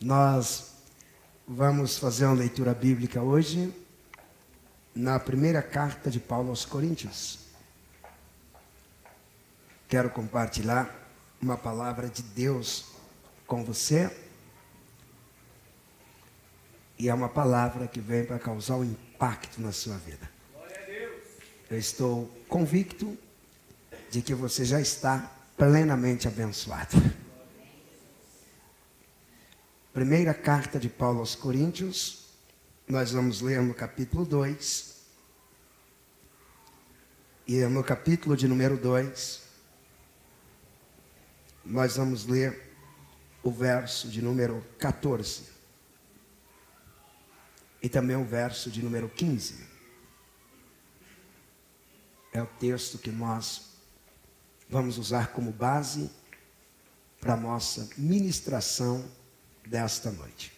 Nós vamos fazer uma leitura bíblica hoje na primeira carta de Paulo aos Coríntios. Quero compartilhar uma palavra de Deus com você. E é uma palavra que vem para causar um impacto na sua vida. Glória a Deus. Eu estou convicto de que você já está plenamente abençoado. Primeira carta de Paulo aos Coríntios, nós vamos ler no capítulo 2. E no capítulo de número 2, nós vamos ler o verso de número 14. E também o verso de número 15. É o texto que nós vamos usar como base para a nossa ministração desta noite.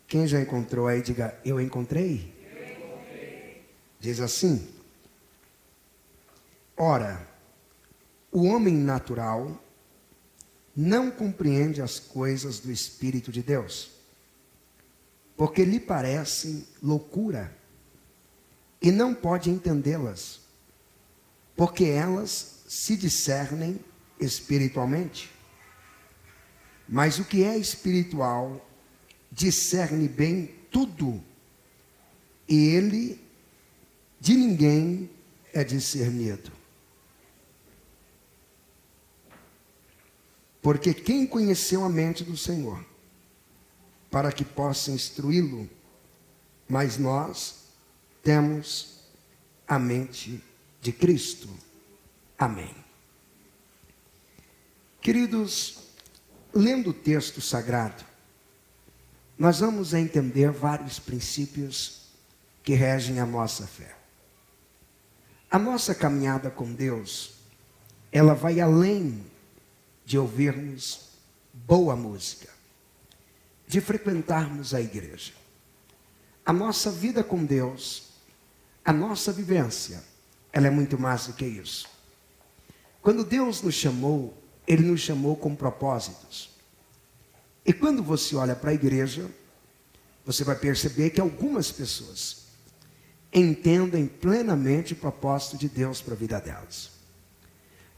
Quem já encontrou aí, diga: eu encontrei. Eu encontrei. Diz assim: ora, o homem natural não compreende as coisas do Espírito de Deus, porque lhe parecem loucura, e não pode entendê-las, porque elas se discernem espiritualmente. Mas o que é espiritual discerne bem tudo, e ele de ninguém é discernido. Porque quem conheceu a mente do Senhor, para que possa instruí-lo? Mas nós temos a mente de Cristo. Amém. Queridos, lendo o texto sagrado, nós vamos entender vários princípios que regem a nossa fé. A nossa caminhada com Deus, ela vai além de ouvirmos boa música, de frequentarmos a igreja. A nossa vida com Deus, a nossa vivência, ela é muito mais do que isso. Quando Deus nos chamou, Ele nos chamou com propósitos. E quando você olha para a igreja, você vai perceber que algumas pessoas entendem plenamente o propósito de Deus para a vida delas.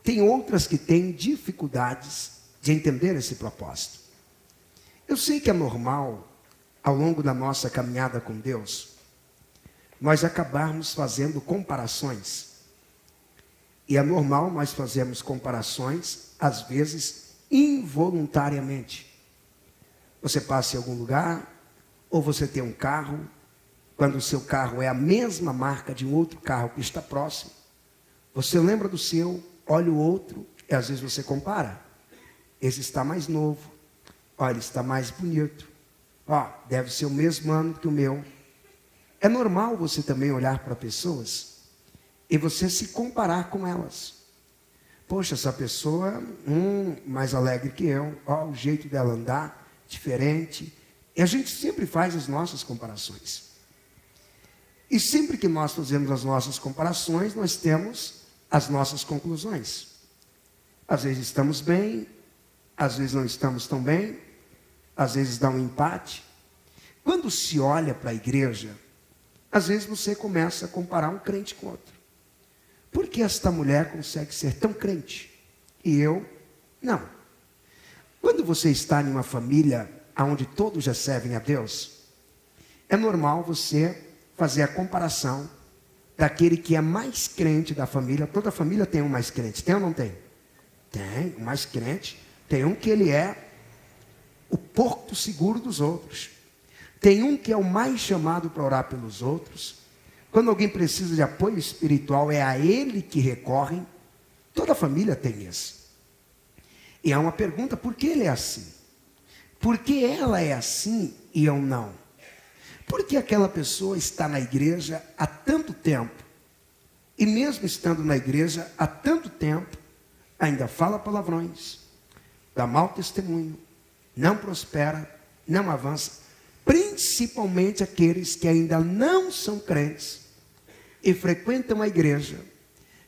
Tem outras que têm dificuldades de entender esse propósito. Eu sei que é normal, ao longo da nossa caminhada com Deus, nós acabarmos fazendo comparações. E é normal nós fazermos comparações, às vezes, involuntariamente. Você passa em algum lugar, ou você tem um carro, quando o seu carro é a mesma marca de um outro carro que está próximo, você lembra do seu, olha o outro, e às vezes você compara. Esse está mais novo. Olha, ele está mais bonito. Deve ser o mesmo ano que o meu. É normal você também olhar para pessoas e você se comparar com elas. Poxa, essa pessoa mais alegre que eu. O jeito dela andar, diferente. E a gente sempre faz as nossas comparações. E sempre que nós fazemos as nossas comparações, nós temos as nossas conclusões. Às vezes estamos bem, às vezes não estamos tão bem, às vezes dá um empate. Quando se olha para a igreja, às vezes você começa a comparar um crente com outro. Por que esta mulher consegue ser tão crente e eu não? Quando você está em uma família onde todos já servem a Deus, é normal você fazer a comparação daquele que é mais crente da família. Toda família tem um mais crente, tem ou não tem? Tem, o mais crente. Tem um que ele é o porto seguro dos outros. Tem um que é o mais chamado para orar pelos outros. Quando alguém precisa de apoio espiritual, é a ele que recorrem. Toda família tem isso. E há uma pergunta: por que ele é assim? Por que ela é assim e eu não? Por que aquela pessoa está na igreja há tanto tempo, e mesmo estando na igreja há tanto tempo, ainda fala palavrões, dá mau testemunho, não prospera, não avança, principalmente aqueles que ainda não são crentes e frequentam a igreja,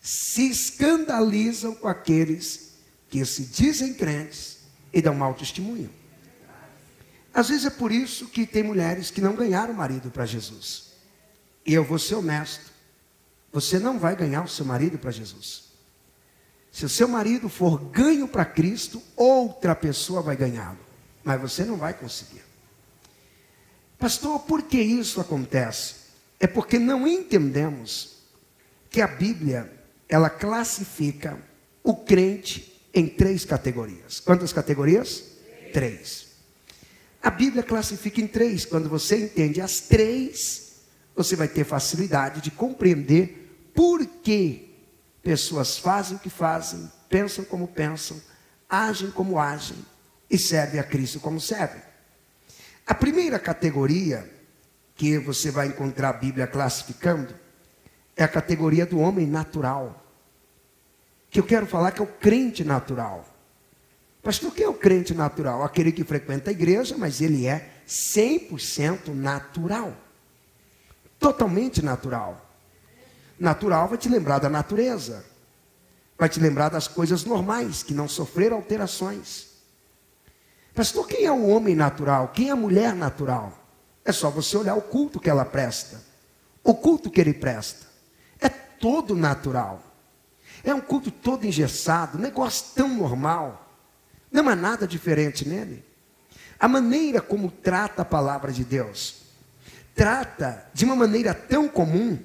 se escandalizam com aqueles que se dizem crentes e dão mau testemunho. Às vezes é por isso que tem mulheres que não ganharam marido para Jesus. E eu vou ser honesto, você não vai ganhar o seu marido para Jesus. Se o seu marido for ganho para Cristo, outra pessoa vai ganhá-lo, mas você não vai conseguir. Pastor, por que isso acontece? É porque não entendemos que a Bíblia, ela classifica o crente em 3 categorias. Quantas categorias? 3. A Bíblia classifica em 3. Quando você entende as 3, você vai ter facilidade de compreender por que pessoas fazem o que fazem, pensam como pensam, agem como agem e servem a Cristo como servem. A primeira categoria que você vai encontrar a Bíblia classificando é a categoria do homem natural. Que eu quero falar que é o crente natural. Pastor, o que é o crente natural? Aquele que frequenta a igreja, mas ele é 100% natural. Totalmente natural. Natural vai te lembrar da natureza. Vai te lembrar das coisas normais, que não sofreram alterações. Pastor, quem é o homem natural? Quem é a mulher natural? É só você olhar o culto que ela presta. O culto que ele presta. É todo natural. É um culto todo engessado, um negócio tão normal. Não há nada diferente nele. A maneira como trata a palavra de Deus, trata de uma maneira tão comum.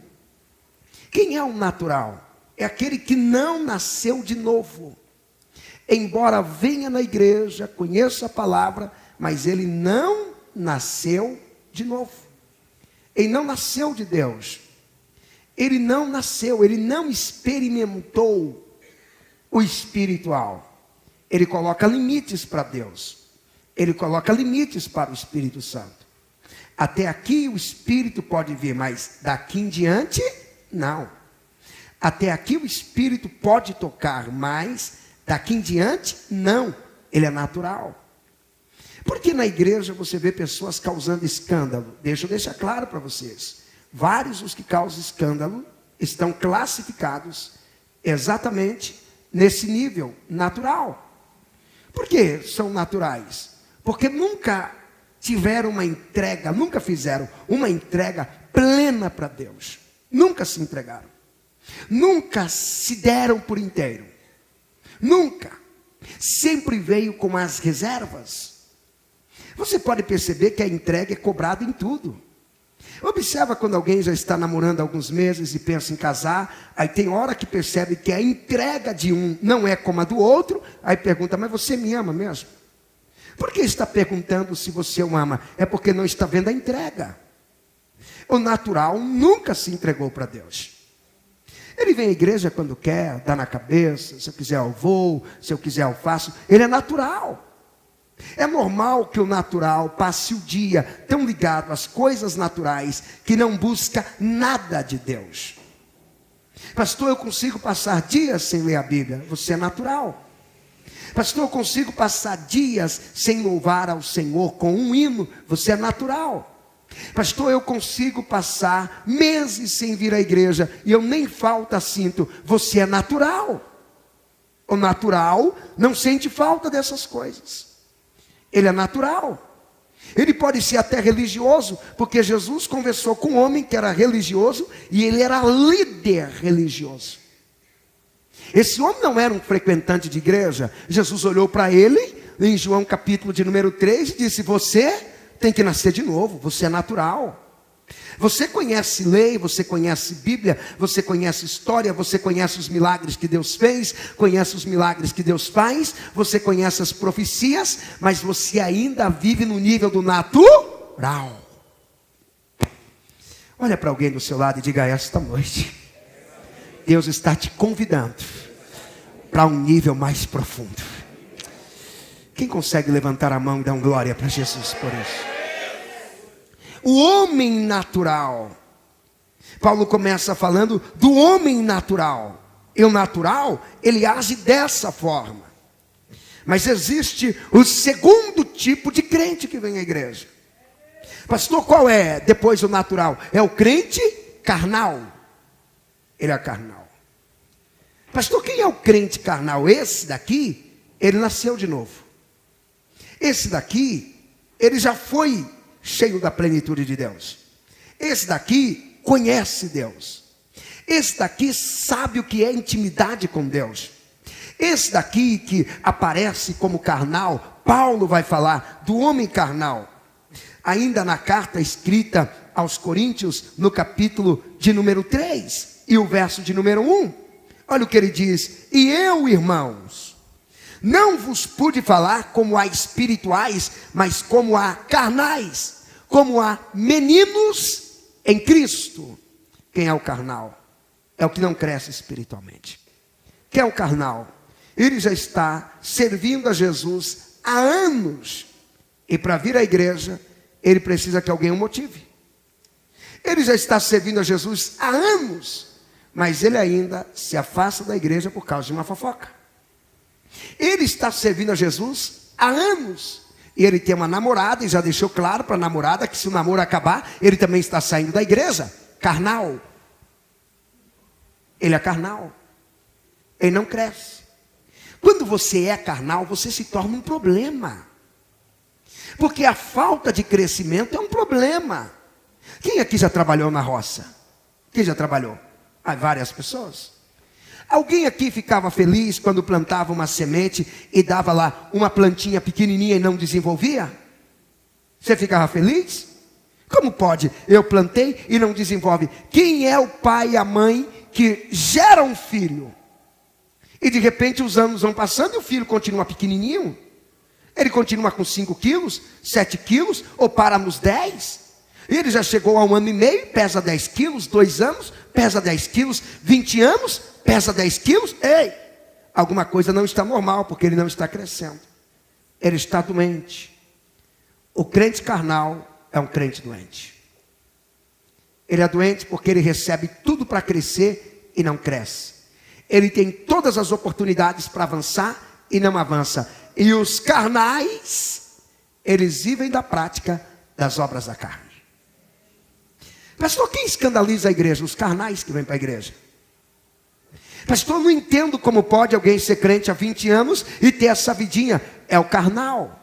Quem é o natural? É aquele que não nasceu de novo. Embora venha na igreja, conheça a palavra, mas ele não nasceu de novo. Ele não nasceu de Deus. Ele não nasceu, ele não experimentou o espiritual. Ele coloca limites para Deus. Ele coloca limites para o Espírito Santo. Até aqui o Espírito pode vir, mas daqui em diante, não. Até aqui o Espírito pode tocar, mas daqui em diante, não. Ele é natural. Porque na igreja você vê pessoas causando escândalo. Deixa eu deixar claro para vocês. Vários dos que causam escândalo estão classificados exatamente nesse nível natural. Por que são naturais? Porque nunca tiveram uma entrega, nunca fizeram uma entrega plena para Deus. Nunca se entregaram. Nunca se deram por inteiro. Nunca. Sempre veio com as reservas. Você pode perceber que a entrega é cobrada em tudo. Observa quando alguém já está namorando há alguns meses e pensa em casar, aí tem hora que percebe que a entrega de um não é como a do outro, aí pergunta, mas você me ama mesmo? Por que está perguntando se você o ama? É porque não está vendo a entrega. O natural nunca se entregou para Deus. Ele vem à igreja quando quer, dá na cabeça, se eu quiser eu vou, se eu quiser eu faço. Ele é natural. É normal que o natural passe o dia tão ligado às coisas naturais que não busca nada de Deus. Pastor, eu consigo passar dias sem ler a Bíblia. Você é natural. Pastor, eu consigo passar dias sem louvar ao Senhor com um hino. Você é natural. Pastor, eu consigo passar meses sem vir à igreja e eu nem falta sinto. Você é natural. O natural não sente falta dessas coisas. Ele é natural. Ele pode ser até religioso, porque Jesus conversou com um homem que era religioso e ele era líder religioso. Esse homem não era um frequentante de igreja. Jesus olhou para ele em João capítulo de número 3 e disse, você tem que nascer de novo, você é natural. Você conhece lei, você conhece Bíblia, você conhece história, você conhece os milagres que Deus fez, conhece os milagres que Deus faz, você conhece as profecias, mas você ainda vive no nível do natural. Olha para alguém do seu lado e diga, esta noite Deus está te convidando para um nível mais profundo. Quem consegue levantar a mão e dar um glória para Jesus por isso? O homem natural. Paulo começa falando do homem natural. E o natural, ele age dessa forma. Mas existe o segundo tipo de crente que vem à igreja. Pastor, qual é depois do natural? É o crente carnal. Ele é carnal. Pastor, quem é o crente carnal? Esse daqui, ele nasceu de novo. Esse daqui, ele já foi cheio da plenitude de Deus. Esse daqui conhece Deus. Esse daqui sabe o que é intimidade com Deus. Esse daqui que aparece como carnal, Paulo vai falar do homem carnal. Ainda na carta escrita aos Coríntios, no capítulo de número 3, e o verso de número 1. Olha o que ele diz: e eu, irmãos, não vos pude falar como a espirituais, mas como a carnais, como a meninos em Cristo. Quem é o carnal? É o que não cresce espiritualmente. Quem é o carnal? Ele já está servindo a Jesus há anos. E para vir à igreja, ele precisa que alguém o motive. Ele já está servindo a Jesus há anos, mas ele ainda se afasta da igreja por causa de uma fofoca. Ele está servindo a Jesus há anos, e ele tem uma namorada, e já deixou claro para a namorada que se o namoro acabar, ele também está saindo da igreja. Carnal. Ele é carnal. Ele não cresce. Quando você é carnal, você se torna um problema. Porque a falta de crescimento é um problema. Quem aqui já trabalhou na roça? Quem já trabalhou? Várias pessoas. Alguém aqui ficava feliz quando plantava uma semente e dava lá uma plantinha pequenininha e não desenvolvia? Você ficava feliz? Como pode? Eu plantei e não desenvolve. Quem é o pai e a mãe que gera um filho? E de repente os anos vão passando e o filho continua pequenininho. Ele continua com 5 quilos, 7 quilos, ou para nos 10. Ele já chegou a 1 ano e meio, pesa 10 quilos, 2 anos, pesa 10 quilos, 20 anos, pesa 10 quilos. Ei, alguma coisa não está normal, porque ele não está crescendo. Ele está doente. O crente carnal é um crente doente. Ele é doente porque ele recebe tudo para crescer e não cresce. Ele tem todas as oportunidades para avançar e não avança. E os carnais, eles vivem da prática das obras da carne. Pastor, quem escandaliza a igreja? Os carnais que vêm para a igreja. Pastor, não entendo como pode alguém ser crente há 20 anos e ter essa vidinha. É o carnal.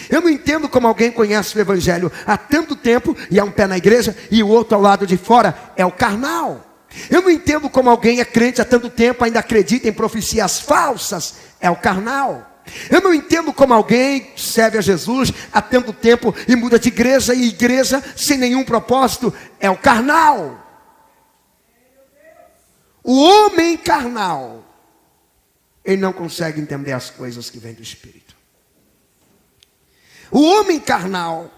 Eu não entendo como alguém conhece o evangelho há tanto tempo e há um pé na igreja e o outro ao lado de fora. É o carnal. Eu não entendo como alguém é crente há tanto tempo, ainda acredita em profecias falsas. É o carnal. Eu não entendo como alguém serve a Jesus há tanto tempo e muda de igreja em igreja sem nenhum propósito. É o carnal. O homem carnal, ele não consegue entender as coisas que vêm do Espírito. O homem carnal,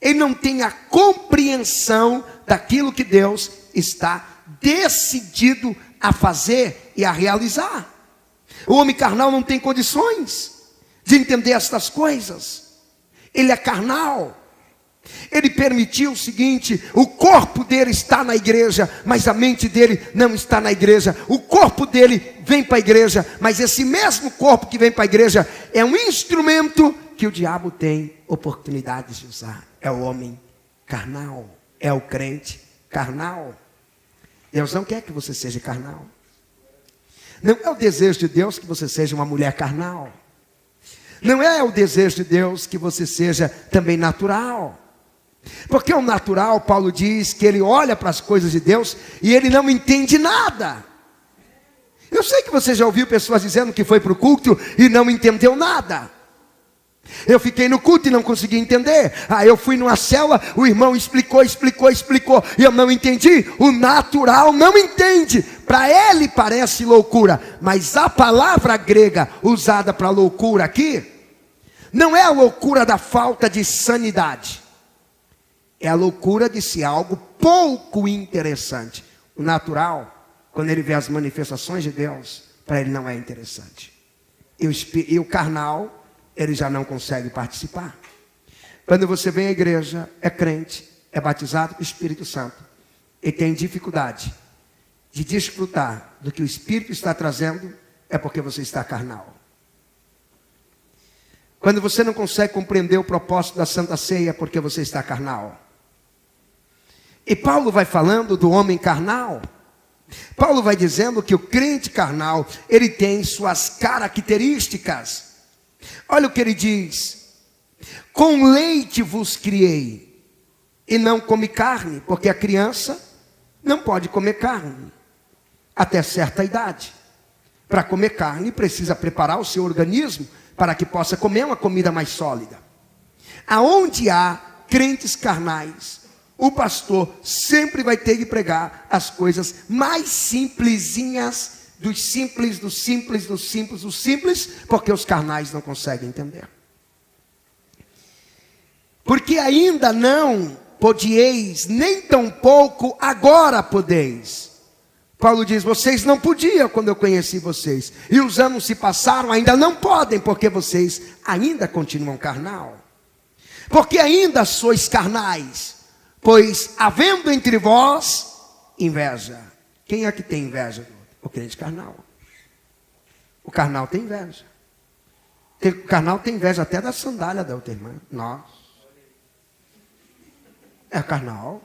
ele não tem a compreensão daquilo que Deus está decidido a fazer e a realizar. O homem carnal não tem condições de entender estas coisas. Ele é carnal. Ele permitiu o seguinte: o corpo dele está na igreja, mas a mente dele não está na igreja. O corpo dele vem para a igreja, mas esse mesmo corpo que vem para a igreja é um instrumento que o diabo tem oportunidades de usar. É o homem carnal. É o crente carnal. Deus não quer que você seja carnal. Não é o desejo de Deus que você seja uma mulher carnal. Não é o desejo de Deus que você seja também natural. Porque o natural, Paulo diz que ele olha para as coisas de Deus e ele não entende nada. Eu sei que você já ouviu pessoas dizendo que foi para o culto e não entendeu nada. Eu fiquei no culto e não consegui entender. Eu fui numa célula, o irmão explicou, e eu não entendi. O natural não entende. Para ele parece loucura, mas a palavra grega usada para loucura aqui não é a loucura da falta de sanidade. É a loucura de ser algo pouco interessante. O natural, quando ele vê as manifestações de Deus, para ele não é interessante. E o carnal, ele já não consegue participar. Quando você vem à igreja, é crente, é batizado com o Espírito Santo, e tem dificuldade de desfrutar do que o Espírito está trazendo, é porque você está carnal. Quando você não consegue compreender o propósito da Santa Ceia, é porque você está carnal. E Paulo vai falando do homem carnal. Paulo vai dizendo que o crente carnal, ele tem suas características. Olha o que ele diz: Com leite vos criei, e não come carne, porque a criança não pode comer carne até certa idade. Para comer carne, precisa preparar o seu organismo para que possa comer uma comida mais sólida. Aonde há crentes carnais, o pastor sempre vai ter que pregar as coisas mais simplesinhas, dos simples, do simples, do simples, do simples, porque os carnais não conseguem entender. Porque ainda não podieis, nem tampouco agora podeis. Paulo diz, vocês não podiam quando eu conheci vocês, e os anos se passaram, ainda não podem, porque vocês ainda continuam carnal. Porque ainda sois carnais, pois havendo entre vós inveja. Quem é que tem inveja? O crente carnal. O carnal tem inveja. O carnal tem inveja até da sandália da outra irmã. Nós. É carnal.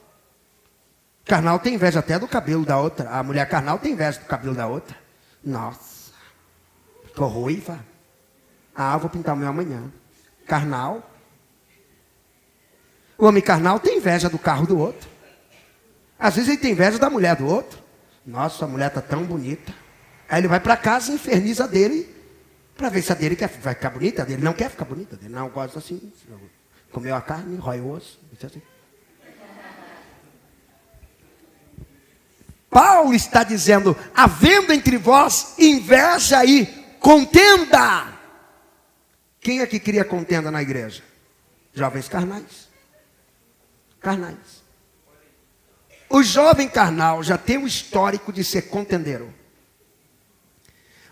Carnal tem inveja até do cabelo da outra. A mulher carnal tem inveja do cabelo da outra. Nossa. Ficou ruiva. Ah, vou pintar o meu amanhã. Carnal. O homem carnal tem inveja do carro do outro. Às vezes ele tem inveja da mulher do outro. Nossa, a mulher está tão bonita. Aí ele vai para casa e inferniza a dele, para ver se a dele vai ficar bonita. A dele não quer ficar bonita. A dele não gosta assim. Comeu a carne, rói o osso. Assim. Paulo está dizendo, havendo entre vós inveja e contenda. Quem é que cria contenda na igreja? Jovens carnais. Carnais. O jovem carnal já tem o histórico de ser contendeiro.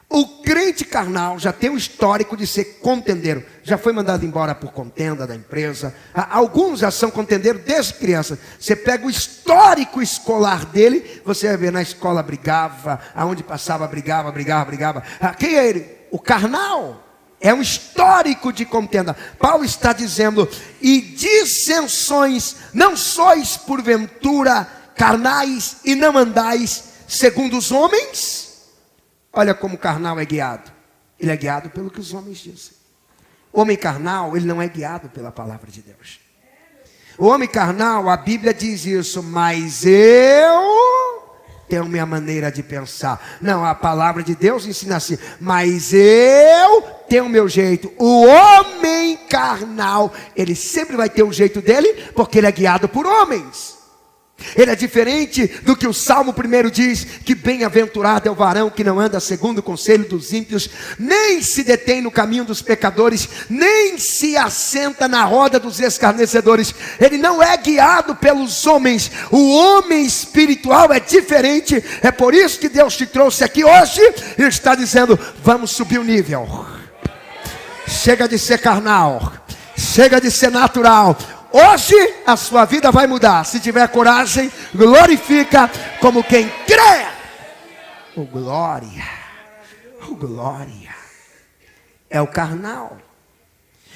O crente carnal já tem o histórico de ser contendeiro. Já foi mandado embora por contenda da empresa. Alguns já são contendeiros desde criança. Você pega o histórico escolar dele, você vai ver na escola brigava, aonde passava brigava. Quem é ele? O carnal. É um histórico de contenda. Paulo está dizendo, e dissensões, não sois porventura carnais e não andais segundo os homens? Olha como o carnal é guiado. Ele é guiado pelo que os homens dizem. O homem carnal, ele não é guiado pela palavra de Deus. O homem carnal, a Bíblia diz isso, mas eu tenho minha maneira de pensar. Não, a palavra de Deus ensina assim, mas eu tenho o meu jeito. O homem carnal, ele sempre vai ter o jeito dele, porque ele é guiado por homens. Ele é diferente do que o Salmo 1 diz, que bem-aventurado é o varão que não anda segundo o conselho dos ímpios, nem se detém no caminho dos pecadores, nem se assenta na roda dos escarnecedores. Ele não é guiado pelos homens. O homem espiritual é diferente. É por isso que Deus te trouxe aqui hoje e está dizendo, vamos subir o nível. Chega de ser carnal, chega de ser natural. Hoje a sua vida vai mudar. Se tiver coragem, glorifica como quem crê. O glória é o carnal.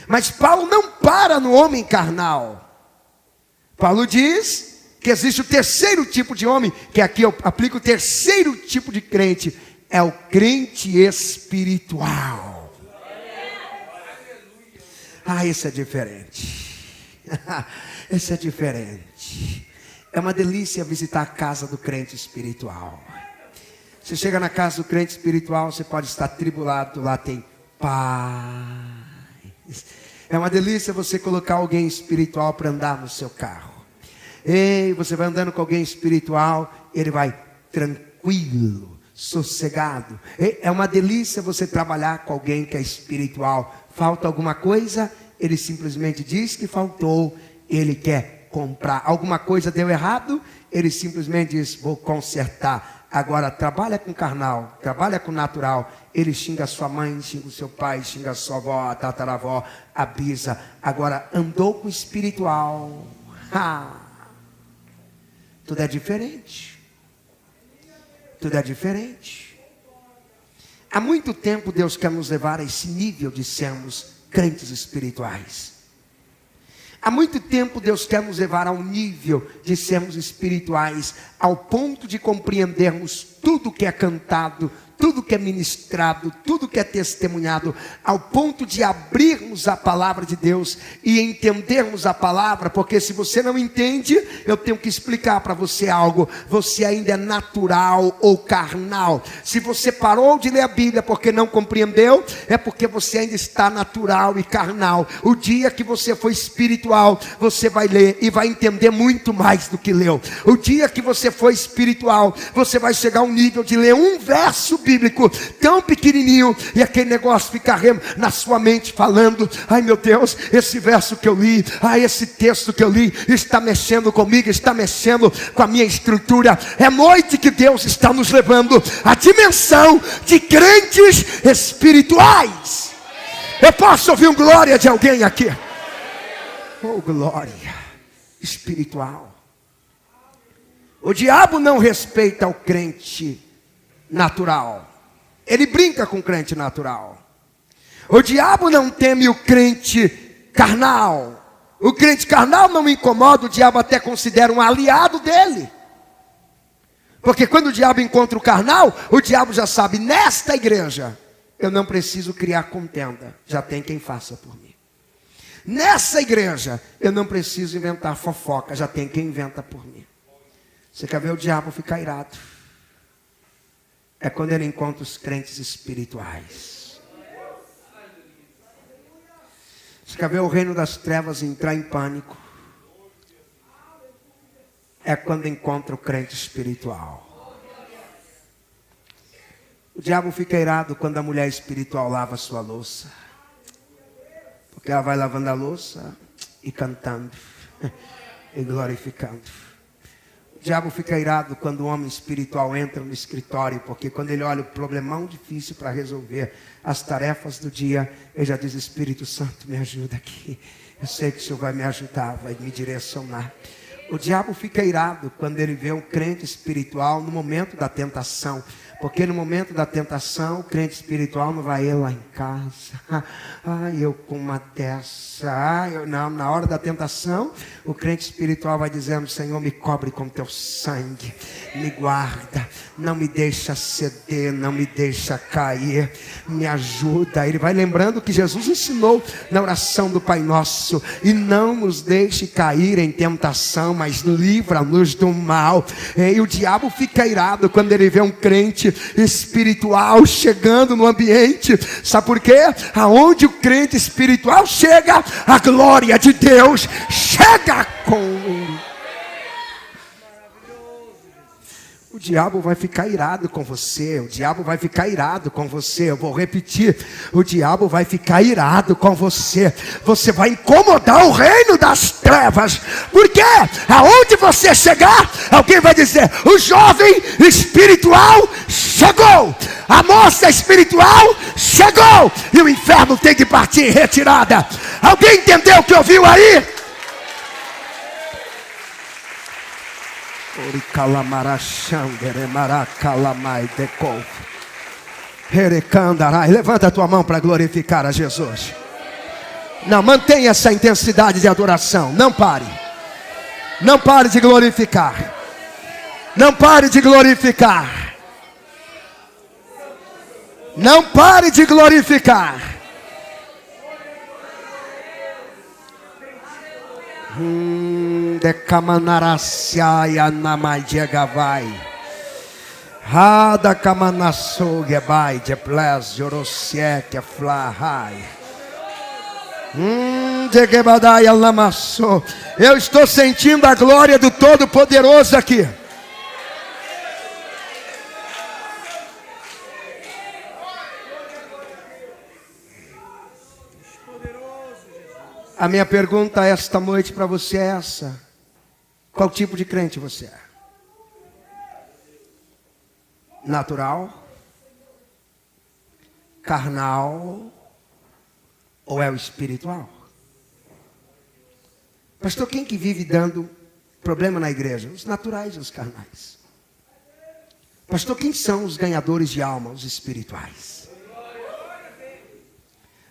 Mas Paulo não para no homem carnal. Paulo diz que existe o terceiro tipo de homem, que aqui eu aplico o terceiro tipo de crente, é o crente espiritual. Ah, esse é diferente. Esse é diferente. É uma delícia visitar a casa do crente espiritual. Você chega na casa do crente espiritual, você pode estar tribulado, lá tem paz. É uma delícia você colocar alguém espiritual para andar no seu carro. Ei, você vai andando com alguém espiritual, ele vai tranquilo, sossegado. É uma delícia você trabalhar com alguém que é espiritual. Falta alguma coisa? Ele simplesmente diz que faltou, ele quer comprar. Alguma coisa deu errado, ele simplesmente diz, vou consertar. Agora, trabalha com carnal, trabalha com natural. Ele xinga a sua mãe, xinga o seu pai, xinga a sua avó, a tataravó, a bisa. Agora, andou com espiritual. Tudo é diferente. Tudo é diferente. Há muito tempo Deus quer nos levar a esse nível de sermos crentes espirituais. Há muito tempo Deus quer nos levar a um nível de sermos espirituais, ao ponto de compreendermos tudo que é cantado, tudo que é ministrado, tudo que é testemunhado, ao ponto de abrirmos a palavra de Deus e entendermos a palavra, porque se você não entende, eu tenho que explicar para você algo: você ainda é natural ou carnal. Se você parou de ler a Bíblia porque não compreendeu, é porque você ainda está natural e carnal. O dia que você for espiritual, você vai ler e vai entender muito mais do que leu. O dia que você for espiritual, você vai chegar a um nível de ler um verso bíblico tão pequenininho e aquele negócio ficar na sua mente falando: ai meu Deus, esse verso que eu li, esse texto que eu li está mexendo comigo, está mexendo com a minha estrutura. É noite que Deus está nos levando à dimensão de crentes espirituais. Eu posso ouvir um glória de alguém aqui? Oh, glória espiritual. O diabo não respeita o crente natural. Ele brinca com o crente natural. O diabo não teme o crente carnal. O crente carnal não incomoda, o diabo até considera um aliado dele. Porque quando o diabo encontra o carnal, o diabo já sabe: nesta igreja eu não preciso criar contenda, já tem quem faça por mim. Nessa igreja eu não preciso inventar fofoca, já tem quem inventa por mim. Você quer ver o diabo ficar irado? É quando ele encontra os crentes espirituais. Você quer ver o reino das trevas entrar em pânico? É quando encontra o crente espiritual. O diabo fica irado quando a mulher espiritual lava a sua louça. Porque ela vai lavando a louça e cantando e glorificando. O diabo fica irado quando o homem espiritual entra no escritório, porque quando ele olha o problemão difícil para resolver as tarefas do dia, ele já diz: Espírito Santo, me ajuda aqui. Eu sei que o Senhor vai me ajudar, vai me direcionar. O diabo fica irado quando ele vê um crente espiritual no momento da tentação. Porque no momento da tentação, o crente espiritual não vai ir lá em casa. Eu com uma dessa. Não, na hora da tentação, o crente espiritual vai dizendo: Senhor, me cobre com teu sangue. Me guarda. Não me deixa ceder, não me deixa cair. Me ajuda. Ele vai lembrando que Jesus ensinou na oração do Pai Nosso: e não nos deixe cair em tentação, mas livra-nos do mal. E o diabo fica irado quando ele vê um crente espiritual chegando no ambiente. Sabe por quê? Aonde o crente espiritual chega, a glória de Deus chega com... O diabo vai ficar irado com você. O diabo vai ficar irado com você. Eu vou repetir: o diabo vai ficar irado com você. Você vai incomodar o reino das trevas. Porque aonde você chegar, alguém vai dizer: o jovem espiritual chegou. A moça espiritual chegou. E o inferno tem que partir em retirada. Alguém entendeu o que ouviu aí? Levanta a tua mão para glorificar a Jesus. Não, mantenha essa intensidade de adoração. Não pare. Não pare de glorificar. Não pare de glorificar. Não pare de glorificar. Decamanaraciaia namaiegavai. Rada camanassou gebai de ples jorosiek flahai. Degebadai alamassou. Eu estou sentindo a glória do Todo-Poderoso aqui. A minha pergunta esta noite para você é essa: qual tipo de crente você é? Natural? Carnal? Ou é o espiritual? Pastor, quem que vive dando problema na igreja? Os naturais e os carnais. Pastor, quem são os ganhadores de alma? Os espirituais.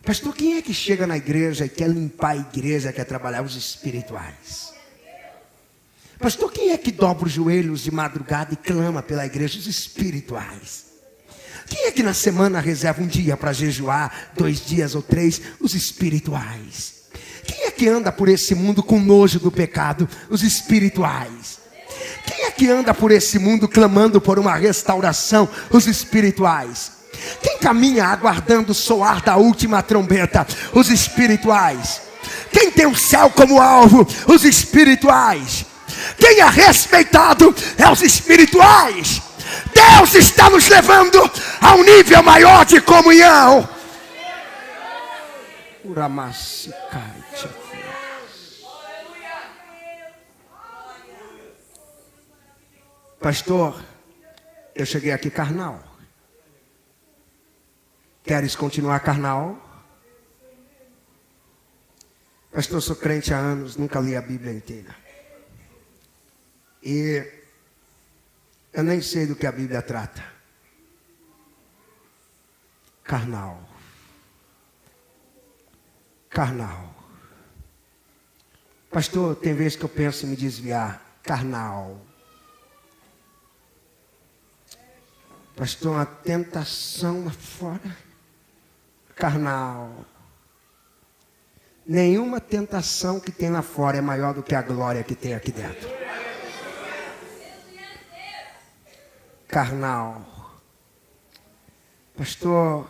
Pastor, quem é que chega na igreja e quer limpar a igreja, quer trabalhar? Os espirituais. Pastor, quem é que dobra os joelhos de madrugada e clama pela igreja? Os espirituais. Quem é que na semana reserva um dia para jejuar, 2 dias ou 3? Os espirituais. Quem é que anda por esse mundo com nojo do pecado? Os espirituais. Quem é que anda por esse mundo clamando por uma restauração? Os espirituais. Quem caminha aguardando o soar da última trombeta? Os espirituais. Quem tem o céu como alvo? Os espirituais. Quem é respeitado é os espirituais. Deus está nos levando a um nível maior de comunhão. Pastor, eu cheguei aqui carnal. Queres continuar carnal? Pastor, sou crente há anos, nunca li a Bíblia inteira. E eu nem sei do que a Bíblia trata. Carnal. Carnal. Pastor, tem vezes que eu penso em me desviar. Carnal. Pastor, uma tentação lá fora. Carnal. Nenhuma tentação que tem lá fora é maior do que a glória que tem aqui dentro. Carnal. Pastor,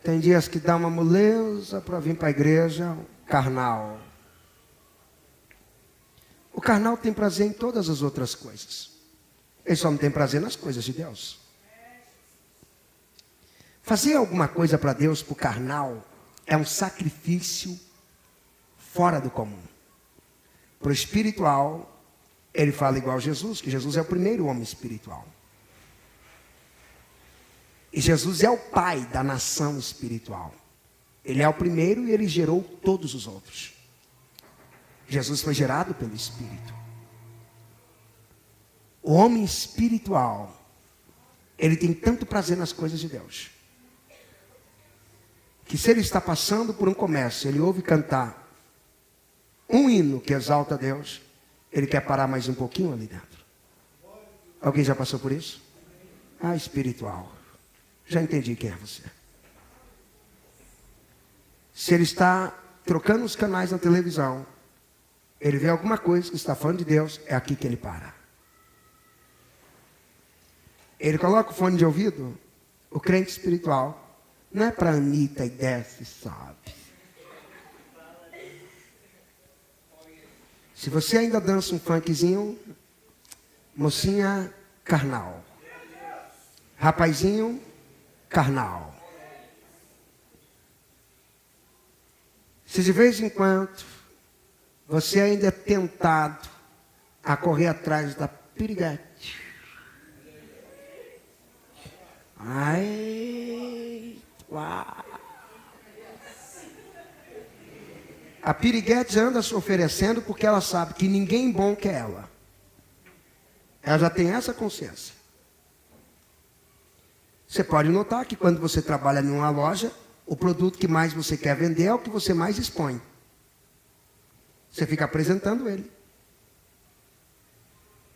tem dias que dá uma moleza para vir para a igreja. Carnal. O carnal tem prazer em todas as outras coisas. Ele só não tem prazer nas coisas de Deus. Fazer alguma coisa para Deus, para o carnal, é um sacrifício fora do comum. Para o espiritual, ele fala igual a Jesus, que Jesus é o primeiro homem espiritual. E Jesus é o pai da nação espiritual. Ele é o primeiro e ele gerou todos os outros. Jesus foi gerado pelo Espírito. O homem espiritual, ele tem tanto prazer nas coisas de Deus, que se ele está passando por um comércio, ele ouve cantar um hino que exalta a Deus, ele quer parar mais um pouquinho ali dentro. Alguém já passou por isso? Ah, espiritual. Já entendi quem é você. Se ele está trocando os canais na televisão, ele vê alguma coisa que está falando de Deus, é aqui que ele para. Ele coloca o fone de ouvido, o crente espiritual, não é para a Anitta e desce e sobe. Se você ainda dança um funkzinho, mocinha, carnal. Rapazinho, carnal. Se de vez em quando você ainda é tentado a correr atrás da piriguete. Ai, uau. A piriguete anda se oferecendo porque ela sabe que ninguém bom quer ela. Ela já tem essa consciência. Você pode notar que quando você trabalha em uma loja, o produto que mais você quer vender é o que você mais expõe. Você fica apresentando ele.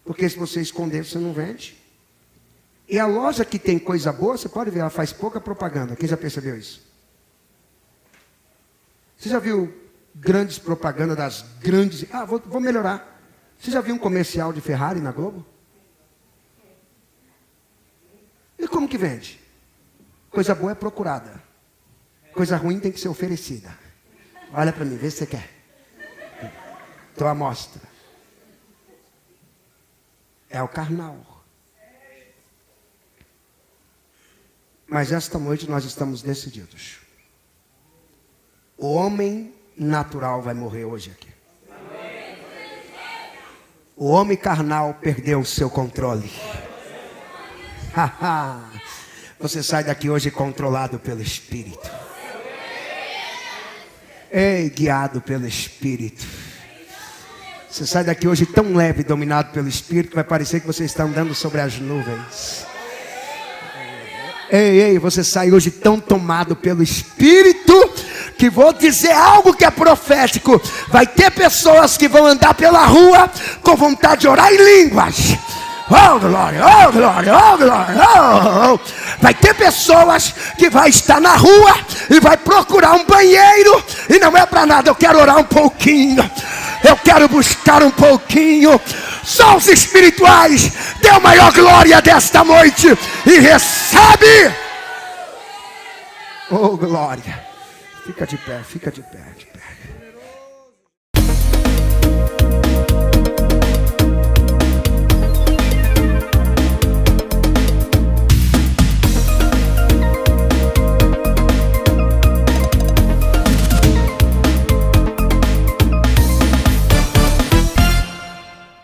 Porque se você esconder, você não vende. E a loja que tem coisa boa, você pode ver, ela faz pouca propaganda. Quem já percebeu isso? Você já viu grandes propagandas das grandes... Ah, vou melhorar. Você já viu um comercial de Ferrari na Globo? E como que vende? Coisa boa é procurada. Coisa ruim tem que ser oferecida. Olha para mim, vê se você quer. Então a amostra. É o carnal. Mas esta noite nós estamos decididos. O homem natural vai morrer hoje aqui. O homem carnal perdeu o seu controle. Você sai daqui hoje controlado pelo Espírito. Ei, guiado pelo Espírito. Você sai daqui hoje tão leve, dominado pelo Espírito, que vai parecer que você está andando sobre as nuvens. Ei, você sai hoje tão tomado pelo Espírito, que vou dizer algo que é profético. Vai ter pessoas que vão andar pela rua com vontade de orar em línguas. Oh, glória, oh, glória, oh, glória, oh. Vai ter pessoas que vai estar na rua e vai procurar um banheiro e não é para nada. Eu quero orar um pouquinho, eu quero buscar um pouquinho. Só os espirituais, dê a maior glória desta noite e recebe. Oh, glória. Fica de pé, de pé.